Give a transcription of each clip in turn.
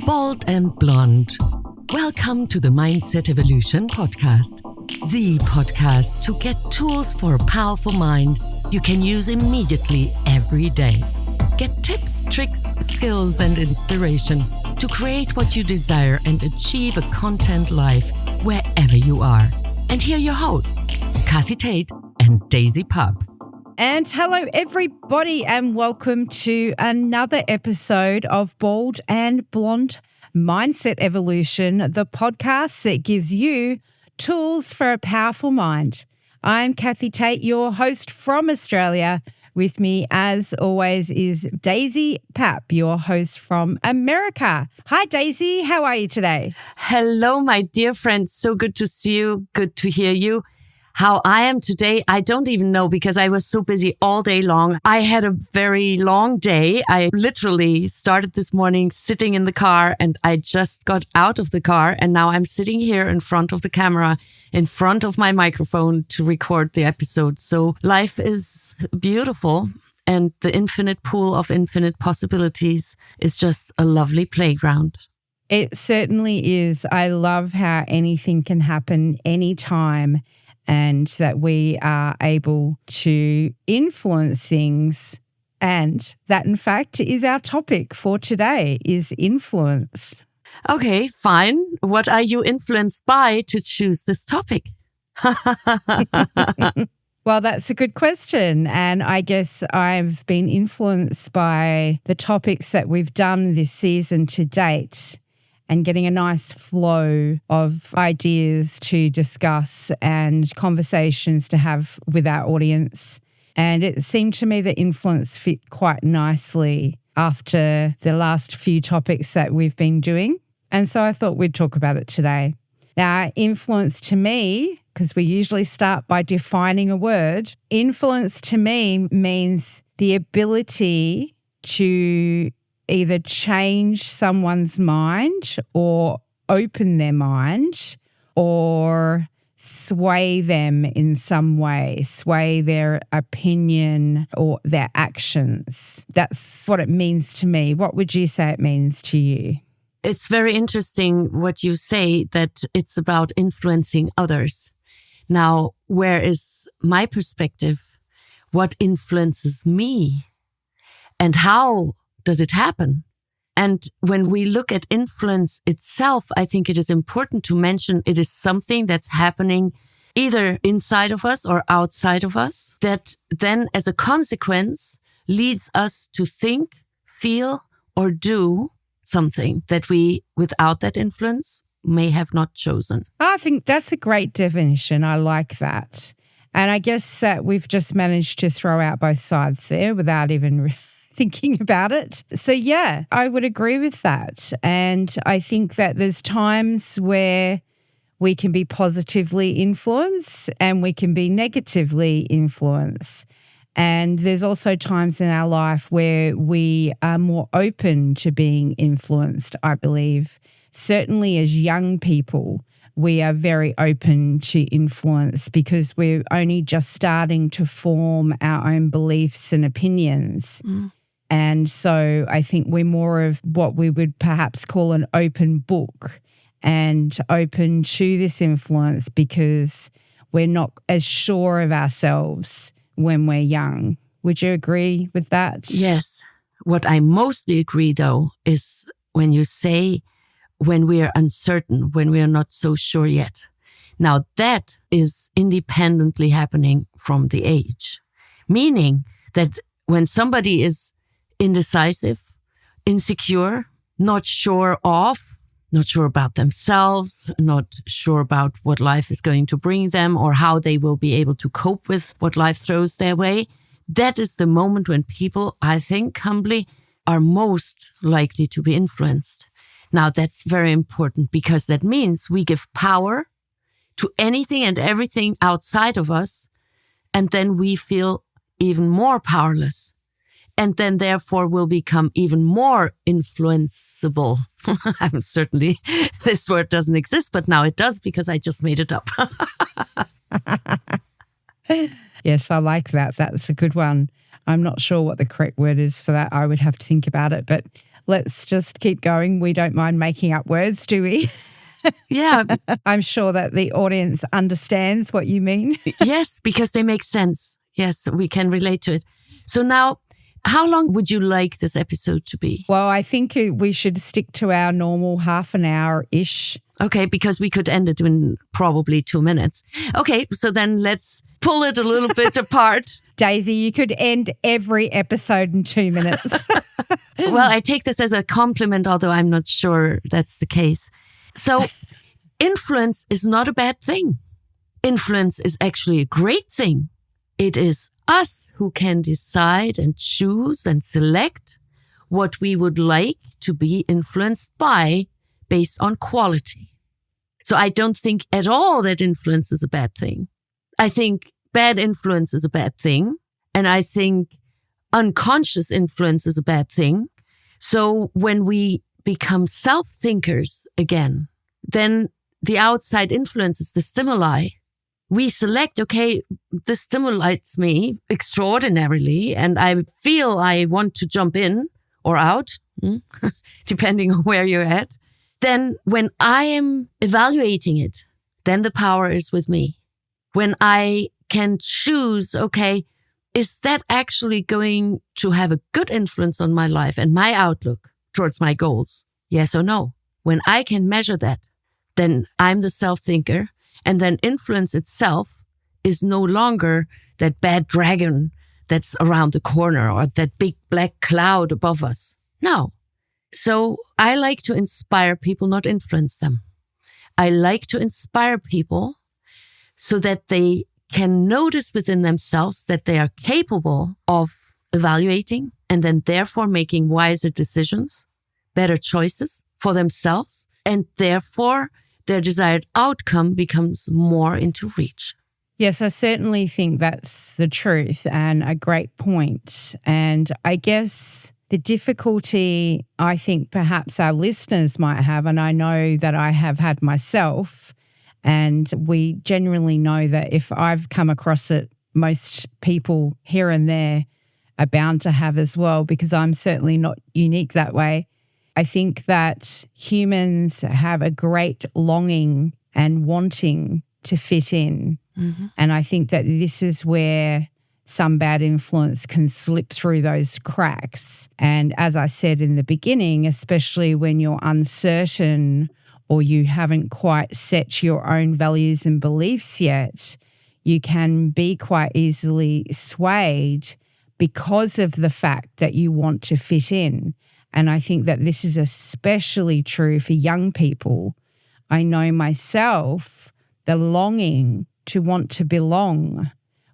Bald and blonde. Welcome to the Mindset Evolution podcast. The podcast to get tools for a powerful mind you can use immediately every day. Get tips, tricks, skills, and inspiration to create what you desire and achieve a content life wherever you are. And here are your hosts, Kathi and Daisy Pup. And hello, everybody, and welcome to another episode of Bald and Blonde Mindset Evolution, the podcast that gives you tools for a powerful mind. I'm Kathi Tate, your host from Australia. With me, as always, is Daisy Pup, your host from America. Hi, Daisy. How are you today? Hello, my dear friend. So good to see you. Good to hear you. How I am today, I don't even know because I was so busy all day long. I had a very long day. I literally started this morning sitting in the car and I just got out of the car and now I'm sitting here in front of the camera, in front of my microphone to record the episode. So life is beautiful and the infinite pool of infinite possibilities is just a lovely playground. It certainly is. I love how anything can happen anytime, and that we are able to influence things. And that, in fact, is our topic for today, is influence. Okay, fine. What are you influenced by to choose this topic? Well, that's a good question. And I guess I've been influenced by the topics that we've done this season to date, and getting a nice flow of ideas to discuss and conversations to have with our audience. And it seemed to me that influence fit quite nicely after the last few topics that we've been doing. And so I thought we'd talk about it today. Now, influence to me, because we usually start by defining a word, influence to me means the ability to either change someone's mind or open their mind or sway them in some way, sway their opinion or their actions. That's what it means to me. What would you say it means to you? It's very interesting what you say, that it's about influencing others. Now, where is my perspective? What influences me? And how does it happen? And when we look at influence itself, I think it is important to mention it is something that's happening either inside of us or outside of us, that then as a consequence leads us to think, feel, or do something that we, without that influence, may have not chosen. I think that's a great definition. I like that. And I guess that we've just managed to throw out both sides there without even thinking about it. So yeah, I would agree with that. And I think that there's times where we can be positively influenced and we can be negatively influenced. And there's also times in our life where we are more open to being influenced, I believe. Certainly as young people, we are very open to influence because we're only just starting to form our own beliefs and opinions. And so I think we're more of what we would perhaps call an open book and open to this influence because we're not as sure of ourselves when we're young. Would you agree with that? Yes. What I mostly agree, though, is when you say when we are uncertain, when we are not so sure yet. Now, that is independently happening from the age, meaning that when somebody is indecisive, insecure, not sure of, not sure about themselves, not sure about what life is going to bring them or how they will be able to cope with what life throws their way. That is the moment when people, I think, humbly, are most likely to be influenced. Now, that's very important because that means we give power to anything and everything outside of us, and then we feel even more powerless. And then therefore will become even more influenceable. I'm certainly, this word doesn't exist, but now it does because I just made it up. Yes, I like that. That's a good one. I'm not sure what the correct word is for that. I would have to think about it. But let's just keep going. We don't mind making up words, do we? Yeah. I'm sure that the audience understands what you mean. Yes, because they make sense. Yes, we can relate to it. So now, how long would you like this episode to be? Well, I think we should stick to our normal half an hour-ish. Okay, because we could end it in probably 2 minutes. Okay, so then let's pull it a little bit apart. Daisy, you could end every episode in 2 minutes. Well, I take this as a compliment, although I'm not sure that's the case. So influence is not a bad thing. Influence is actually a great thing. It is us who can decide and choose and select what we would like to be influenced by based on quality. So I don't think at all that influence is a bad thing. I think bad influence is a bad thing. And I think unconscious influence is a bad thing. So when we become self-thinkers again, then the outside influence is the stimuli. We select, okay, this stimulates me extraordinarily, and I feel I want to jump in or out, depending on where you're at. Then when I am evaluating it, then the power is with me. When I can choose, okay, is that actually going to have a good influence on my life and my outlook towards my goals? Yes or no? When I can measure that, then I'm the self-thinker, and then influence itself is no longer that bad dragon that's around the corner or that big black cloud above us. No. So I like to inspire people, not influence them. I like to inspire people so that they can notice within themselves that they are capable of evaluating and then therefore making wiser decisions, better choices for themselves, and therefore their desired outcome becomes more into reach. Yes, I certainly think that's the truth and a great point. And I guess the difficulty I think perhaps our listeners might have, and I know that I have had myself, and we generally know that if I've come across it, most people here and there are bound to have as well, because I'm certainly not unique that way. I think that humans have a great longing and wanting to fit in. Mm-hmm. And I think that this is where some bad influence can slip through those cracks. And as I said in the beginning, especially when you're uncertain or you haven't quite set your own values and beliefs yet, you can be quite easily swayed because of the fact that you want to fit in. And I think that this is especially true for young people. I know myself, the longing to want to belong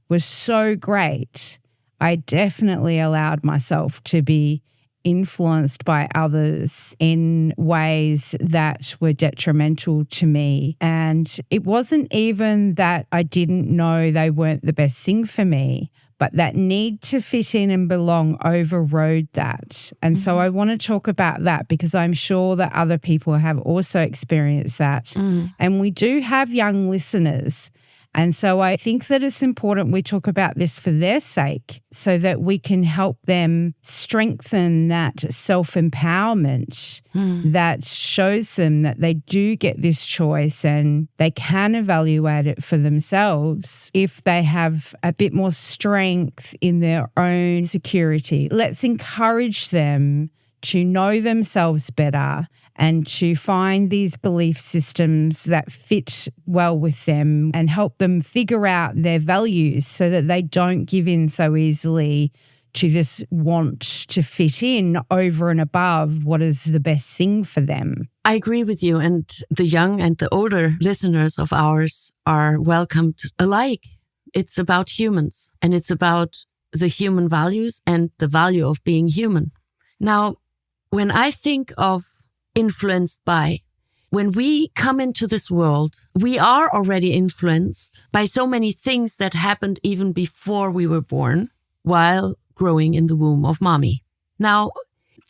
was so great. I definitely allowed myself to be influenced by others in ways that were detrimental to me. And it wasn't even that I didn't know they weren't the best thing for me, but that need to fit in and belong overrode that. And so I want to talk about that because I'm sure that other people have also experienced that. And we do have young listeners. And so I think that it's important we talk about this for their sake so that we can help them strengthen that self-empowerment that shows them that they do get this choice and they can evaluate it for themselves if they have a bit more strength in their own security. Let's encourage them to know themselves better and to find these belief systems that fit well with them and help them figure out their values so that they don't give in so easily to this want to fit in over and above what is the best thing for them. I agree with you, and the young and the older listeners of ours are welcomed alike. It's about humans, and it's about the human values and the value of being human. Now, when I think of influenced by, when we come into this world, we are already influenced by so many things that happened even before we were born while growing in the womb of mommy. Now,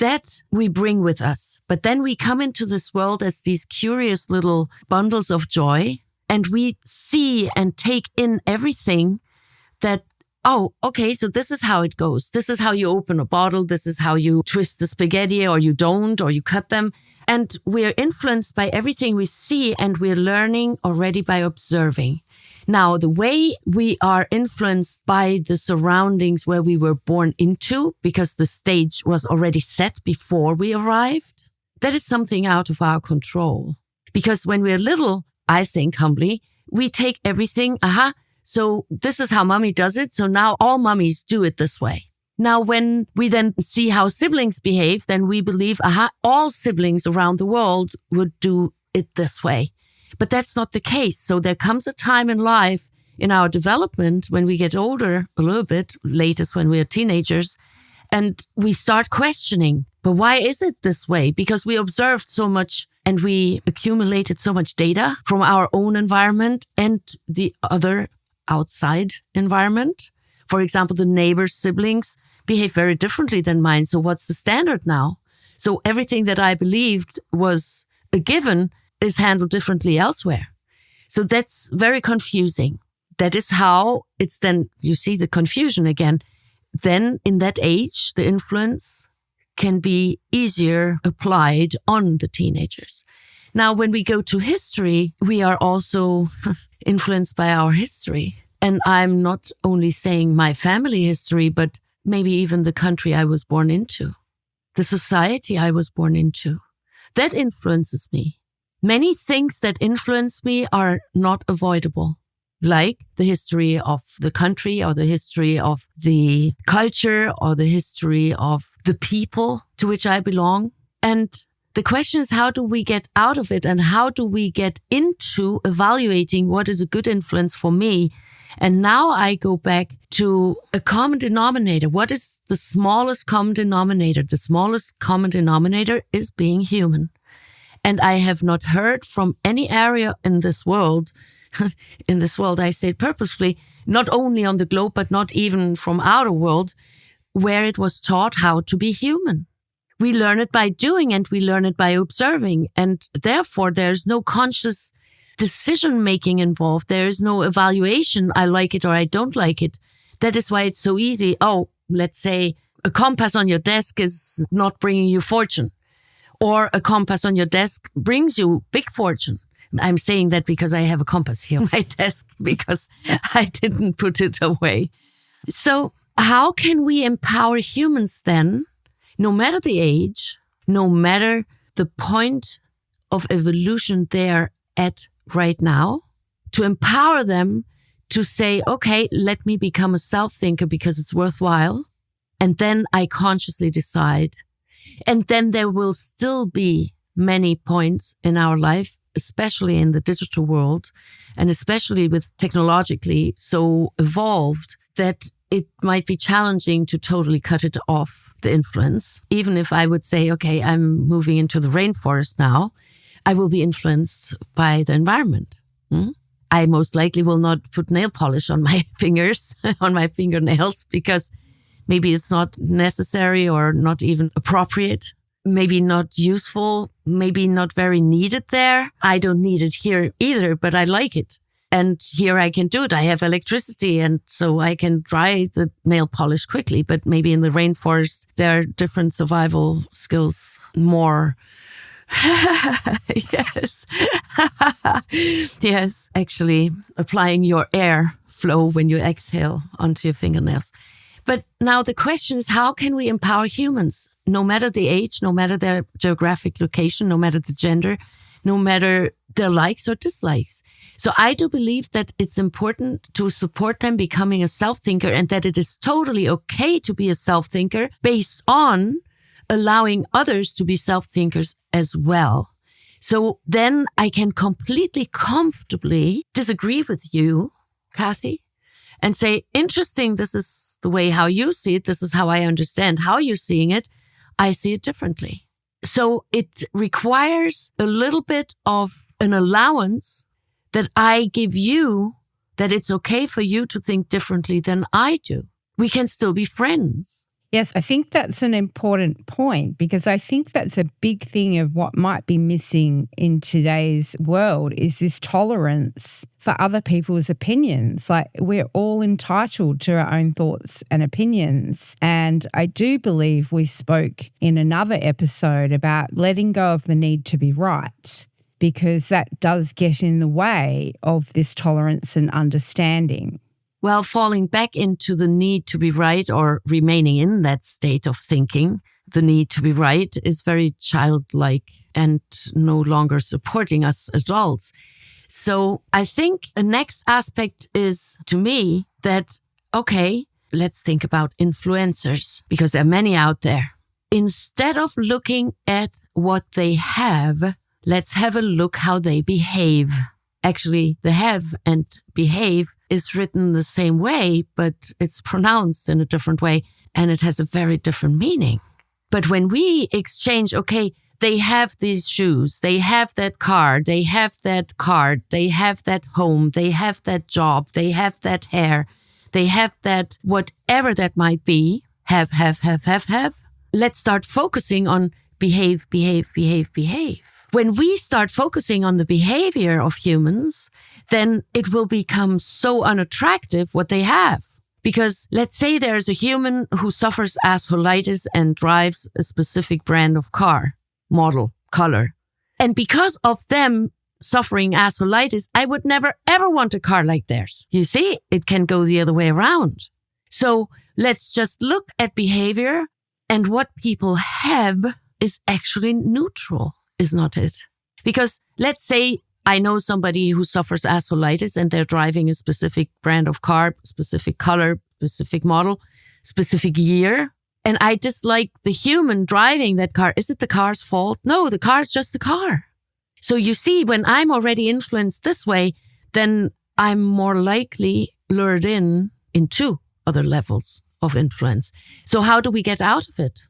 that we bring with us, but then we come into this world as these curious little bundles of joy, and we see and take in everything that oh, okay, so this is how it goes. This is how you open a bottle. This is how you twist the spaghetti, or you don't, or you cut them. And we're influenced by everything we see, and we're learning already by observing. Now, the way we are influenced by the surroundings where we were born into, because the stage was already set before we arrived, that is something out of our control. Because when we're little, I think humbly, we take everything, so this is how mommy does it. So now all mummies do it this way. Now, when we then see how siblings behave, then we believe, all siblings around the world would do it this way. But that's not the case. So there comes a time in life, in our development, when we get older a little bit, latest when we're teenagers, and we start questioning, but why is it this way? Because we observed so much and we accumulated so much data from our own environment and the other outside environment. For example, the neighbor's siblings behave very differently than mine. So what's the standard now? So everything that I believed was a given is handled differently elsewhere. So that's very confusing. That is how it's then, you see the confusion again. Then in that age, the influence can be easier applied on the teenagers. Now, when we go to history, we are also influenced by our history. And I'm not only saying my family history, but maybe even the country I was born into, the society I was born into. That influences me. Many things that influence me are not avoidable, like the history of the country or the history of the culture or the history of the people to which I belong. And the question is, how do we get out of it, and how do we get into evaluating what is a good influence for me? And now I go back to a common denominator. What is the smallest common denominator? The smallest common denominator is being human. And I have not heard from any area in this world, I say it purposefully, not only on the globe, but not even from outer world, where it was taught how to be human. We learn it by doing, and we learn it by observing. And therefore, there's no conscious decision-making involved. There is no evaluation, I like it or I don't like it. That is why it's so easy. Oh, let's say a compass on your desk is not bringing you fortune, or a compass on your desk brings you big fortune. I'm saying that because I have a compass here on my desk because I didn't put it away. So how can we empower humans then, no matter the age, no matter the point of evolution they're at right now, to empower them to say, okay, let me become a self-thinker because it's worthwhile. And then I consciously decide. And then there will still be many points in our life, especially in the digital world, and especially with technologically so evolved, that it might be challenging to totally cut it off, the influence. Even if I would say, okay, I'm moving into the rainforest now, I will be influenced by the environment. I most likely will not put nail polish on my fingers, on my fingernails, because maybe it's not necessary or not even appropriate, maybe not useful, maybe not very needed there. I don't need it here either, but I like it. And here I can do it. I have electricity, and so I can dry the nail polish quickly. But maybe in the rainforest, there are different survival skills more. Yes. Yes, actually applying your air flow when you exhale onto your fingernails. But now the question is, how can we empower humans, no matter the age, no matter their geographic location, no matter the gender, no matter their likes or dislikes? So I do believe that it's important to support them becoming a self-thinker, and that it is totally okay to be a self-thinker based on allowing others to be self-thinkers as well. So then I can completely comfortably disagree with you, Kathi, and say, interesting, this is the way how you see it. This is how I understand how you're seeing it. I see it differently. So it requires a little bit of an allowance that I give you, that it's okay for you to think differently than I do. We can still be friends. Yes, I think that's an important point because I think that's a big thing of what might be missing in today's world is this tolerance for other people's opinions. Like we're all entitled to our own thoughts and opinions. And I do believe we spoke in another episode about letting go of the need to be right, because that does get in the way of this tolerance and understanding. Well, falling back into the need to be right or remaining in that state of thinking, the need to be right is very childlike and no longer supporting us adults. So I think the next aspect is, to me, that, okay, let's think about influencers because there are many out there. Instead of looking at what they have, let's have a look how they behave. Actually, the have and behave is written the same way, but it's pronounced in a different way, and it has a very different meaning. But when we exchange, okay, they have these shoes, they have that car, they have that card, they have that home, they have that job, they have that hair, they have that whatever that might be, have. Let's start focusing on behave. When we start focusing on the behavior of humans, then it will become so unattractive what they have. Because let's say there's a human who suffers assholitis and drives a specific brand of car, model, color. And because of them suffering assholitis, I would never ever want a car like theirs. You see, it can go the other way around. So let's just look at behavior, and what people have is actually neutral. Is not it? Because let's say I know somebody who suffers assholitis and they're driving a specific brand of car, specific color, specific model, specific year. And I dislike the human driving that car. Is it the car's fault? No, the car's just the car. So you see, when I'm already influenced this way, then I'm more likely lured into other levels of influence. So how do we get out of it?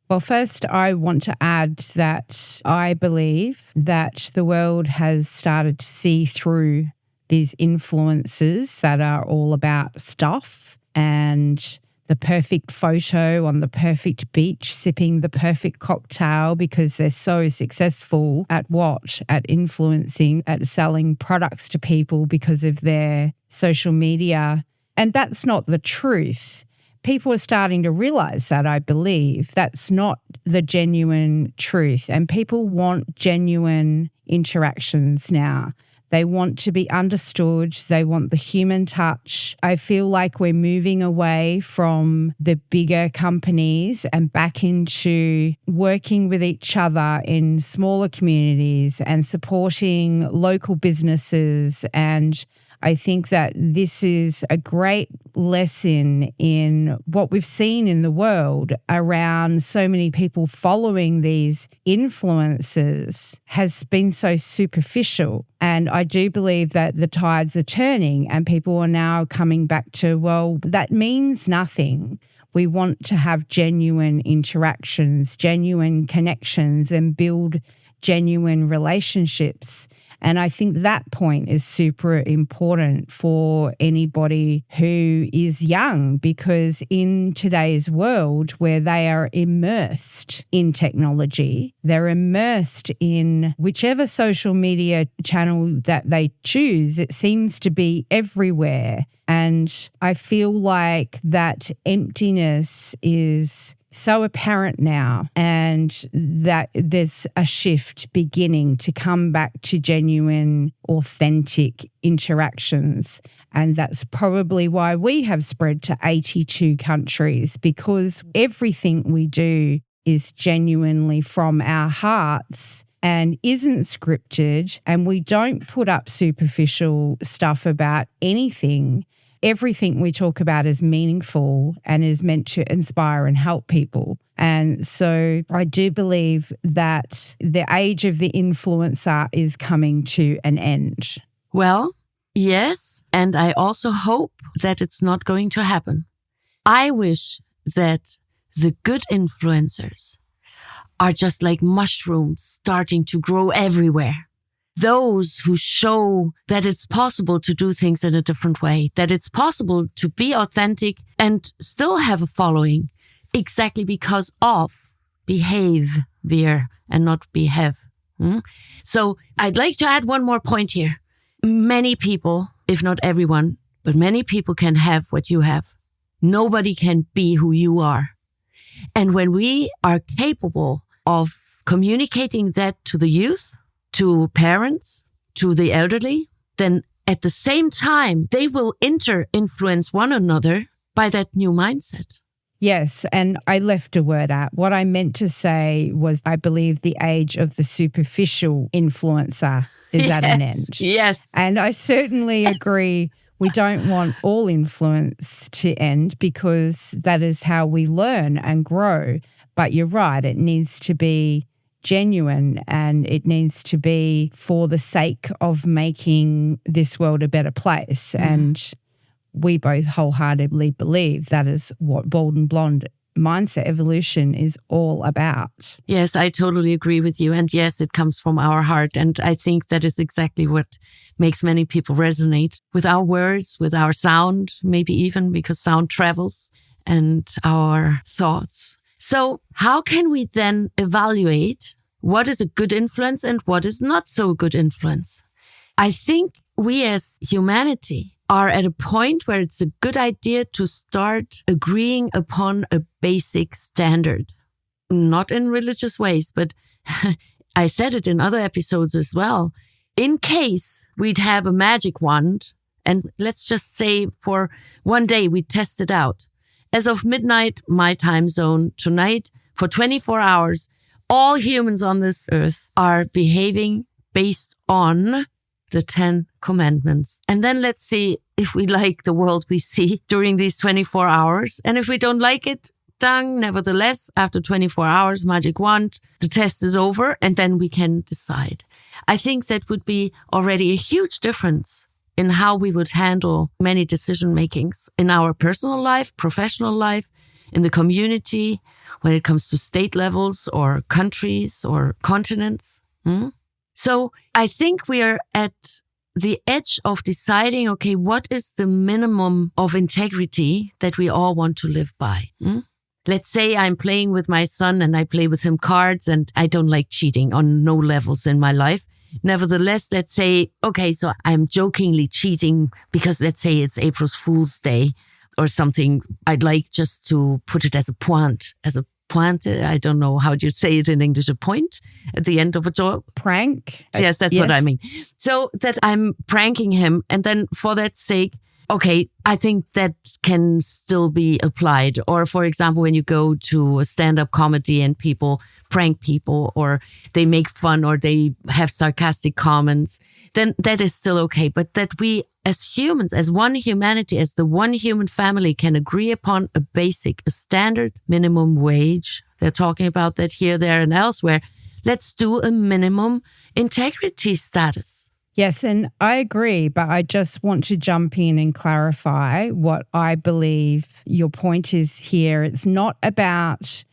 Well, first, I want to add that I believe that the world has started to see through these influences that are all about stuff and the perfect photo on the perfect beach, sipping the perfect cocktail because they're so successful at what? At influencing, at selling products to people because of their social media. And that's not the truth. People are starting to realize that, I believe. That's not the genuine truth. And people want genuine interactions now. They want to be understood. They want the human touch. I feel like we're moving away from the bigger companies and back into working with each other in smaller communities and supporting local businesses. And I think that this is a great lesson in what we've seen in the world around so many people following these influencers has been so superficial. And I do believe that the tides are turning and people are now coming back to, well, that means nothing. We want to have genuine interactions, genuine connections, and build genuine relationships. And I think that point is super important for anybody who is young, because in today's world where they are immersed in technology, they're immersed in whichever social media channel that they choose, it seems to be everywhere. And I feel like that emptiness is so apparent now, and that there's a shift beginning to come back to genuine, authentic interactions. And that's probably why we have spread to 82 countries, because everything we do is genuinely from our hearts and isn't scripted, and we don't put up superficial stuff about anything. Everything we talk about is meaningful and is meant to inspire and help people. And so I do believe that the age of the influencer is coming to an end. Well, yes. And I also hope that it's not going to happen. I wish that the good influencers are just like mushrooms starting to grow everywhere. Those who show that it's possible to do things in a different way, that it's possible to be authentic and still have a following, exactly because of behavior and not behave. So I'd like to add one more point here. Many people, if not everyone, but many people can have what you have. Nobody can be who you are. And when we are capable of communicating that to the youth, to parents, to the elderly, then at the same time, they will influence one another by that new mindset. Yes, and I left a word out. What I meant to say was, I believe the age of the superficial influencer is at an end. Yes. And I certainly agree. We don't want all influence to end because that is how we learn and grow. But you're right, it needs to be genuine and it needs to be for the sake of making this world a better place. And we both wholeheartedly believe that is what Bold and Blonde mindset evolution is all about. Yes, I totally agree with you. And yes, it comes from our heart. And I think that is exactly what makes many people resonate with our words, with our sound, maybe even because sound travels, and our thoughts. So how can we then evaluate what is a good influence and what is not so good influence? I think we as humanity are at a point where it's a good idea to start agreeing upon a basic standard. Not in religious ways, but I said it in other episodes as well. In case we'd have a magic wand, and let's just say for one day we test it out. As of midnight, my time zone, tonight, for 24 hours, all humans on this earth are behaving based on the 10 commandments. And then let's see if we like the world we see during these 24 hours. And if we don't like it, dang, nevertheless, after 24 hours, magic wand, the test is over and then we can decide. I think that would be already a huge difference in how we would handle many decision makings in our personal life, professional life, in the community, when it comes to state levels or countries or continents. So I think we are at the edge of deciding, okay, what is the minimum of integrity that we all want to live by? Let's say I'm playing with my son and I play with him cards and I don't like cheating on no levels in my life. Nevertheless, let's say, okay, so I'm jokingly cheating because let's say it's April Fool's Day or something. I'd like just to put it as a pointe. I don't know how you say it in English, a point at the end of a joke. Prank? Yes, that's what I mean. So that I'm pranking him. And then for that sake, okay, I think that can still be applied. Or for example, when you go to a stand-up comedy and people prank people or they make fun or they have sarcastic comments, then that is still okay. But that we as humans, as one humanity, as the one human family can agree upon a standard minimum wage. They're talking about that here, there, and elsewhere. Let's do a minimum integrity status. Yes, and I agree, but I just want to jump in and clarify what I believe your point is here. It's not about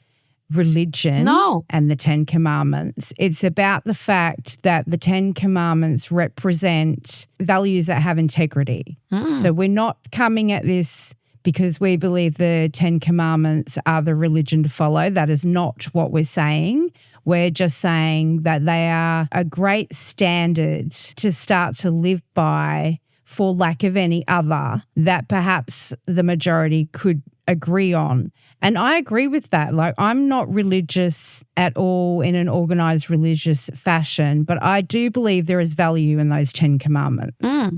religion and the 10 Commandments. It's about the fact that the 10 Commandments represent values that have integrity. So we're not coming at this because we believe the 10 Commandments are the religion to follow. That is not what we're saying. We're just saying that they are a great standard to start to live by for lack of any other that perhaps the majority could agree on. And I agree with that. Like, I'm not religious at all in an organized religious fashion, but I do believe there is value in those 10 Commandments.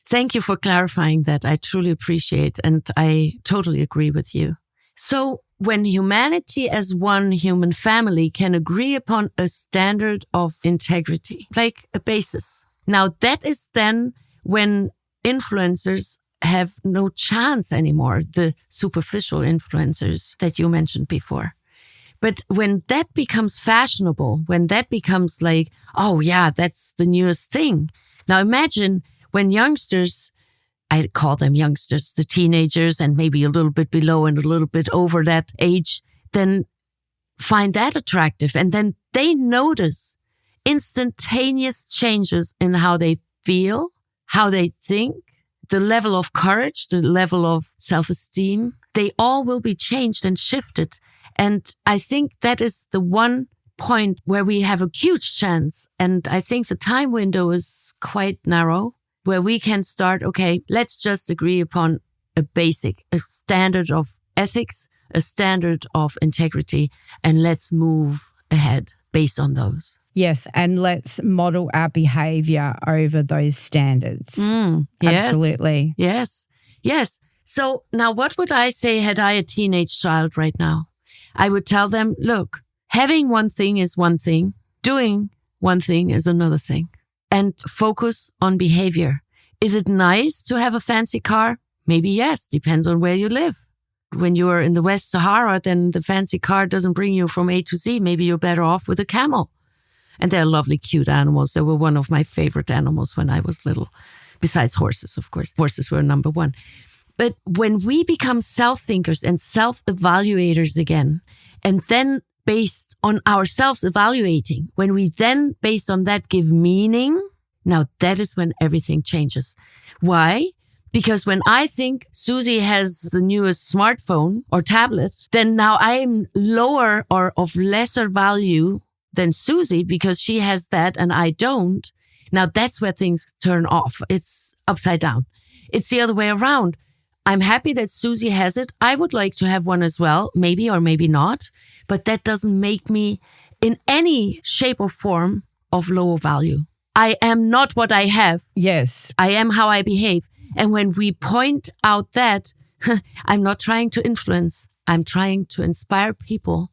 Thank you for clarifying that. I truly appreciate, and I totally agree with you. So when humanity as one human family can agree upon a standard of integrity, like a basis. Now that is then when influencers have no chance anymore, the superficial influencers that you mentioned before. But when that becomes fashionable, when that becomes like, oh yeah, that's the newest thing. Now imagine when youngsters, I call them youngsters, the teenagers and maybe a little bit below and a little bit over that age, then find that attractive. And then they notice instantaneous changes in how they feel, how they think, the level of courage, the level of self-esteem. They all will be changed and shifted. And I think that is the one point where we have a huge chance. And I think the time window is quite narrow, where we can start, okay, let's just agree upon a standard of ethics, a standard of integrity, and let's move ahead based on those. Yes, and let's model our behavior over those standards. Yes. Absolutely. Yes. So now what would I say had I a teenage child right now? I would tell them, look, having one thing is one thing, doing one thing is another thing, and focus on behavior. Is it nice to have a fancy car? Maybe yes, depends on where you live. When you are in the West Sahara, then the fancy car doesn't bring you from A to Z. Maybe you're better off with a camel. And they're lovely, cute animals. They were one of my favorite animals when I was little, besides horses, of course. Horses were number one. But when we become self-thinkers and self-evaluators again, and then based on ourselves evaluating, when we then, based on that, give meaning, now that is when everything changes. Why? Because when I think Susie has the newest smartphone or tablet, then now I'm lower or of lesser value than Susie because she has that and I don't. Now that's where things turn off. It's upside down. It's the other way around. I'm happy that Susie has it. I would like to have one as well, maybe or maybe not. But that doesn't make me in any shape or form of lower value. I am not what I have. Yes. I am how I behave. And when we point out that, I'm not trying to influence, I'm trying to inspire people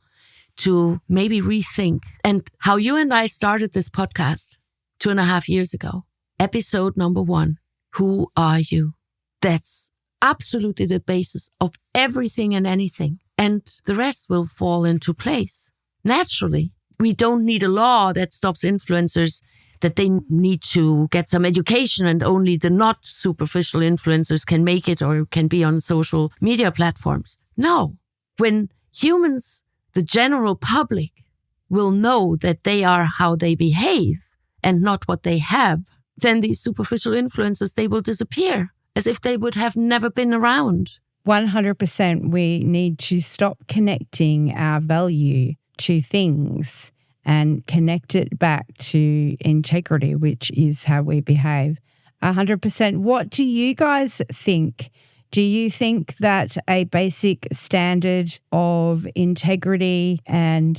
to maybe rethink. And how you and I started this podcast 2.5 years ago, episode number 1, who are you? That's absolutely the basis of everything and anything. And the rest will fall into place naturally. We don't need a law that stops influencers, that they need to get some education and only the not superficial influencers can make it or can be on social media platforms. No. When humans, the general public, will know that they are how they behave and not what they have, then these superficial influencers, they will disappear as if they would have never been around. 100%. We need to stop connecting our value to things and connect it back to integrity, which is how we behave. 100%. What do you guys think? Do you think that a basic standard of integrity and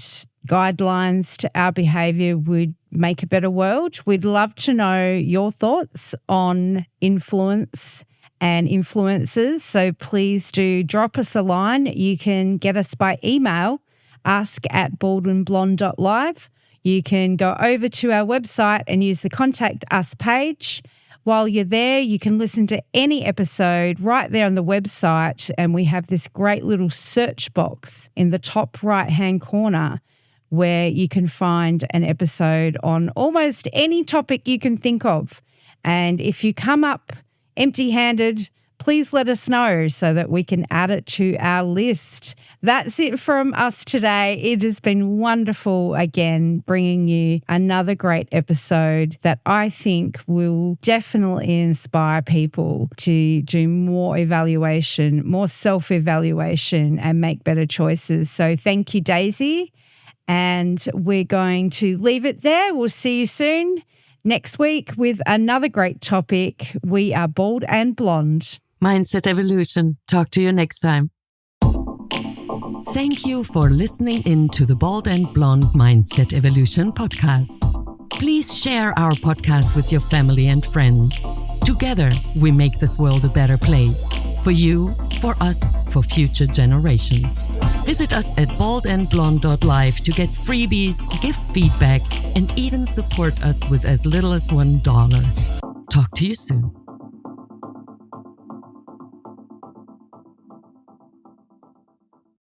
guidelines to our behavior would make a better world? We'd love to know your thoughts on influence and influencers. So please do drop us a line. You can get us by email, ask@baldandblonde.live. You can go over to our website and use the Contact Us page. While you're there, you can listen to any episode right there on the website. And we have this great little search box in the top right-hand corner where you can find an episode on almost any topic you can think of. And if you come up empty-handed, please let us know so that we can add it to our list. That's it from us today. It has been wonderful again bringing you another great episode that I think will definitely inspire people to do more evaluation, more self-evaluation and make better choices. So thank you, Daisy. And we're going to leave it there. We'll see you soon next week with another great topic. We are Bald and Blonde. Mindset Evolution. Talk to you next time. Thank you for listening in to the Bald and Blonde Mindset Evolution podcast. Please share our podcast with your family and friends. Together, we make this world a better place. For you, for us, for future generations. Visit us at baldandblonde.live to get freebies, give feedback, and even support us with as little as $1. Talk to you soon.